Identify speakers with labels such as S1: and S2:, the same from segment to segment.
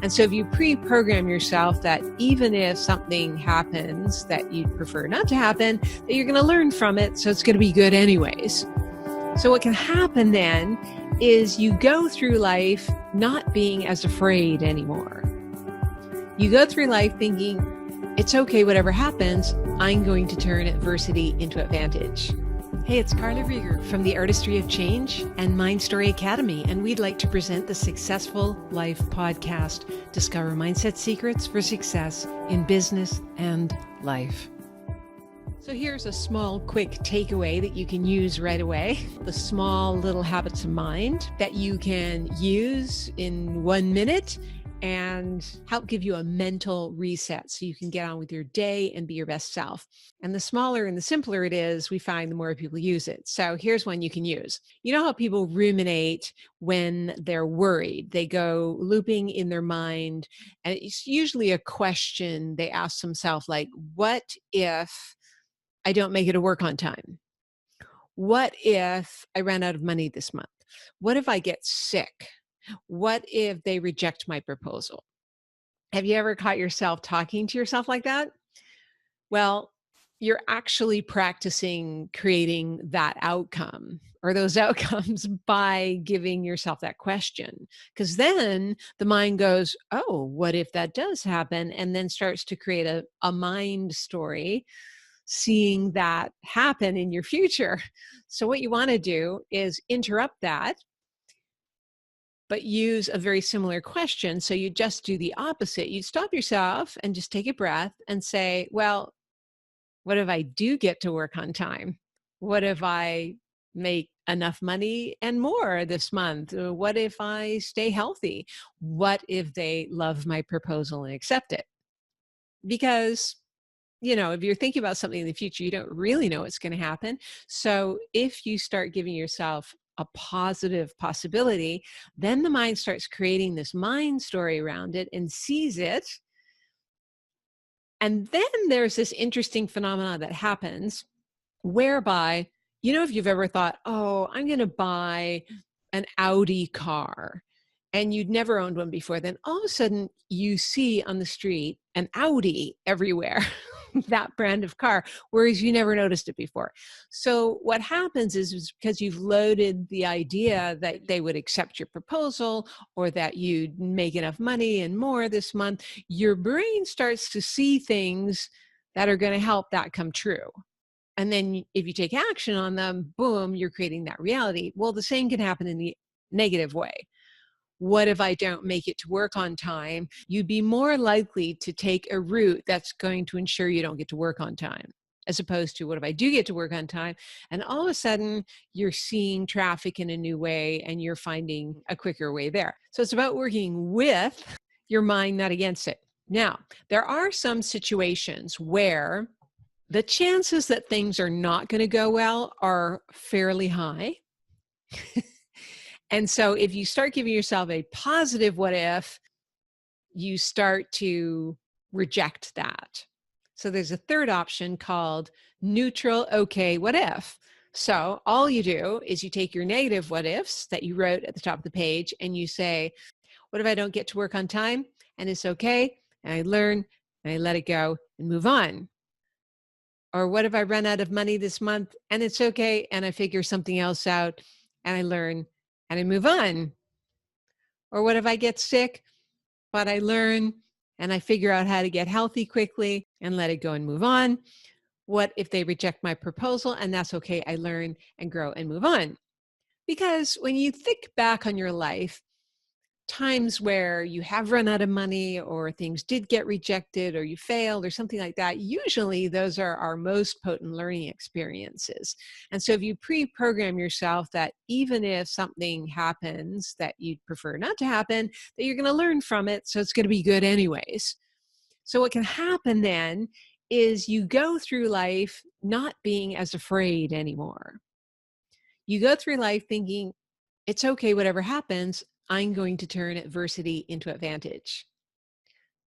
S1: And so if you pre-program yourself that even if something happens that you'd prefer not to happen, that you're going to learn from it, so it's going to be good anyways. So what can happen then is you go through life not being as afraid anymore. You go through life thinking, it's okay, whatever happens, I'm going to turn adversity into advantage. Hey, it's Carla Rieger from the Artistry of Change and Mind Story Academy, and we'd like to present the Successful Life podcast. Discover mindset secrets for success in business and life. So here's a small, quick takeaway that you can use right away. The small little habits of mind that you can use in 1 minute and help give you a mental reset so you can get on with your day and be your best self. And the smaller and the simpler it is, we find the more people use it. So here's one you can use. You know how people ruminate when they're worried? They go looping in their mind, and it's usually a question they ask themselves like, what if I don't make it to work on time? What if I ran out of money this month? What if I get sick? What if they reject my proposal? Have you ever caught yourself talking to yourself like that? Well, you're actually practicing creating that outcome or those outcomes by giving yourself that question. Because then the mind goes, oh, what if that does happen? And then starts to create a mind story, seeing that happen in your future. So what you want to do is interrupt that, but use a very similar question. So you just do the opposite. You stop yourself and just take a breath and say, well, what if I do get to work on time? What if I make enough money and more this month? What if I stay healthy? What if they love my proposal and accept it? Because if you're thinking about something in the future, you don't really know what's going to happen. So if you start giving yourself a positive possibility, then the mind starts creating this mind story around it and sees it. And then there's this interesting phenomenon that happens whereby, if you've ever thought, oh, I'm going to buy an Audi car, and you'd never owned one before, then all of a sudden you see on the street an Audi everywhere, that brand of car, whereas you never noticed it before. So what happens is because you've loaded the idea that they would accept your proposal or that you'd make enough money and more this month, your brain starts to see things that are going to help that come true. And then if you take action on them, boom, you're creating that reality. Well, the same can happen in the negative way. What if I don't make it to work on time? You'd be more likely to take a route that's going to ensure you don't get to work on time, as opposed to what if I do get to work on time? And all of a sudden you're seeing traffic in a new way and you're finding a quicker way there. So it's about working with your mind, not against it. Now, there are some situations where the chances that things are not going to go well are fairly high. And so if you start giving yourself a positive what if, you start to reject that. So there's a third option called neutral okay what if. So all you do is you take your negative what ifs that you wrote at the top of the page and you say, what if I don't get to work on time? And it's okay. And I learn and I let it go and move on. Or what if I run out of money this month? And it's okay. And I figure something else out and I learn and I move on. Or what if I get sick, but I learn and I figure out how to get healthy quickly and let it go and move on? What if they reject my proposal? And that's okay. I learn and grow and move on. Because when you think back on your life, times where you have run out of money or things did get rejected or you failed or something like that, usually those are our most potent learning experiences. And so if you pre-program yourself that even if something happens that you'd prefer not to happen, that you're going to learn from it, so it's going to be good anyways. So what can happen then is you go through life not being as afraid anymore. You go through life thinking, it's okay, whatever happens, I'm going to turn adversity into advantage,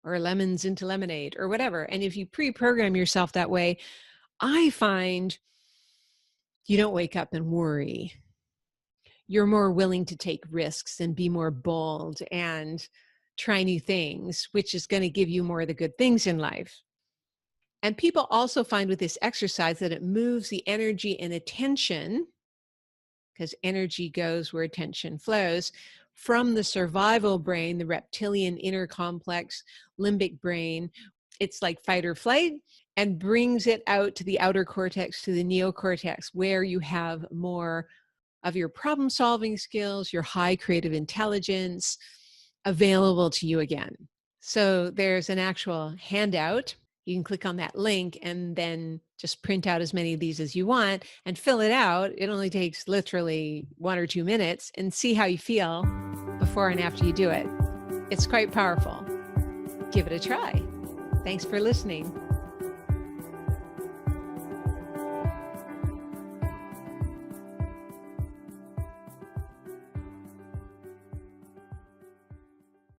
S1: or lemons into lemonade, or whatever. And if you pre-program yourself that way, I find you don't wake up and worry. You're more willing to take risks and be more bold and try new things, which is going to give you more of the good things in life. And people also find with this exercise that it moves the energy and attention, because energy goes where attention flows, from the survival brain, the reptilian inner complex limbic brain. It's like fight or flight, and brings it out to the outer cortex, to the neocortex, where you have more of your problem solving skills, your high creative intelligence available to you again. So there's an actual handout. You can click on that link and then just print out as many of these as you want and fill it out. It only takes literally 1 or 2 minutes, and see how you feel before and after you do it. It's quite powerful. Give it a try. Thanks for listening.